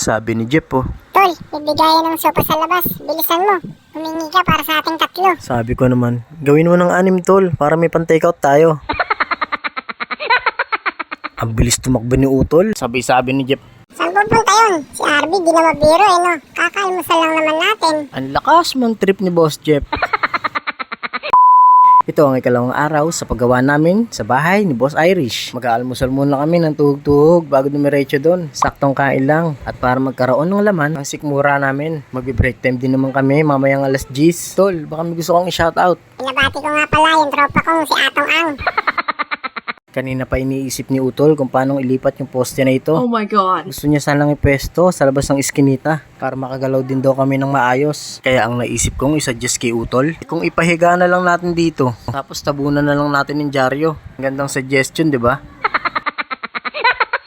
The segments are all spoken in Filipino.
Sabi ni Jeff po. Tol, bibigyan ng sopa sa labas. Bilisan mo. Humingi ka para sa ating tatlo. Sabi ko naman, gawin mo ng 6 tol para may pan-takeout tayo. Ang bilis tumakbo ni Utol. Sabi ni Jeff. Saan pupunta yun? Si RB di na mabiro no? Kakalmusan lang naman natin. Ang lakas mang trip ni Boss Jeff. Ito ang ikalawang araw sa paggawa namin sa bahay ni Boss Irish. Mag-aalmusal muna kami ng tuhog-tuhog bago dumiretso doon. Saktong kain lang. At para magkaroon ng laman, ang sikmura namin. Magbe-break time din naman kami mamayang alas 10. Tol, baka may gusto kong i-shoutout. Pinabati ko nga pala yung tropa kong si Atong Ang. Kanina pa iniisip ni Utol kung paano ilipat yung poste na ito. Oh my God. Gusto niya sanang ipwesto sa labas ng iskinita para makagalaw din daw kami ng maayos. Kaya ang naisip kong isuggest kay Utol, kung ipahiga na lang natin dito, tapos tabunan na lang natin yung dyaryo. Gandang suggestion, di ba?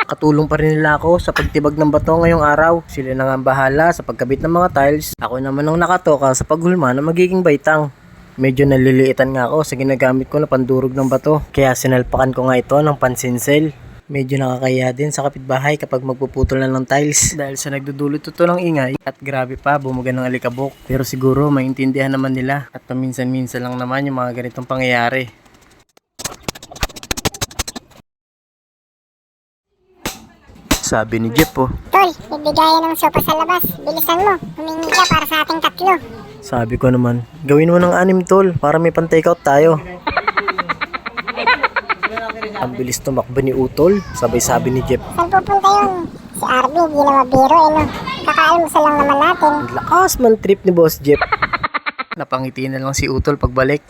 Katulong pa rin nila ako sa pagtibag ng bato ngayong araw. Sila na nga ang bahala sa pagkabit ng mga tiles. Ako naman ang nakatoka sa paghulma na magiging baitang. Medyo naliliitan nga ako sa ginagamit ko na pandurog ng bato. Kaya sinalpakan ko nga ito ng pansinsel. Medyo nakakaya din sa kapitbahay kapag magpuputol na ng tiles. Dahil sa nagdudulot ito ng ingay at grabe pa bumuga ng alikabok. Pero siguro maintindihan naman nila at paminsan-minsan lang naman yung mga ganitong pangyayari. Sabi ni Jeff po. Tol, bibigyan ng sopa sa labas. Bilisan mo. Humingi ka para sa ating tatlo. Sabi ko naman, gawin mo ng 6 tol para may pan-takeout tayo. Ang bilis tumakbo ni Utol, sabi ni Jeff. Saan pupunta yun? Si RB di na mabiro no? Kakaalmusan lang naman natin. Ang lakas man trip ni Boss Jeff. Napangiti na lang si Utol pagbalik.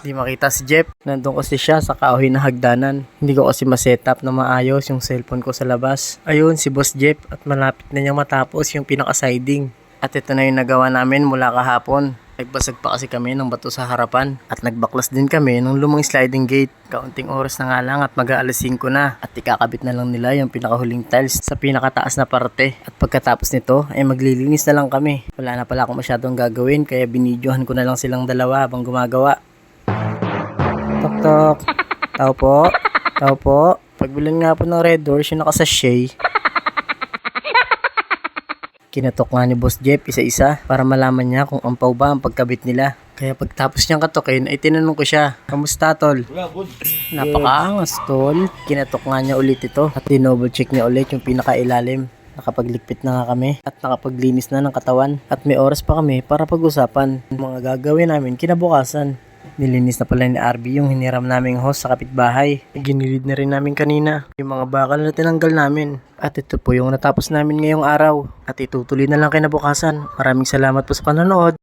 Di makita si Jeff. Nandun kasi siya sa kahoy na hagdanan. Hindi ko kasi ma-setup na maayos yung cellphone ko sa labas. Ayun si Boss Jeff at malapit na niyang matapos yung pinaka-siding. At ito na yung nagawa namin mula kahapon. Nagbasag pa kasi kami ng bato sa harapan. At nagbaklas din kami ng lumang sliding gate. Kaunting oras na nga lang at mag-aalas 5 na. At ikakabit na lang nila yung pinakahuling tiles sa pinakataas na parte. At pagkatapos nito ay maglilinis na lang kami. Wala na pala akong masyadong gagawin kaya binidyohan ko na lang silang dalawa habang gumagawa. Tok tok. Tao po. Tao po. Pagbilan nga po ng red doors yung nakasashay. Kinatok nga ni Boss Jeff isa-isa para malaman niya kung ampaw ba ang pagkabit nila. Kaya pagtapos niyang katokin ay tinanong ko siya, kamusta tol? Napakaangas tol. Kinatok nga niya ulit ito at dinoble check niya ulit yung pinakailalim. Nakapaglikpit na nga kami at nakapaglinis na ng katawan. At may oras pa kami para pag-usapan ng mga gagawin namin kinabukasan. Nilinis na pala ni RB yung hiniram naming hose sa kapitbahay. Ginilid na rin namin kanina yung mga bakal na tinanggal namin. At ito po yung natapos namin ngayong araw. At itutuloy na lang kinabukasan. Maraming salamat po sa panonood.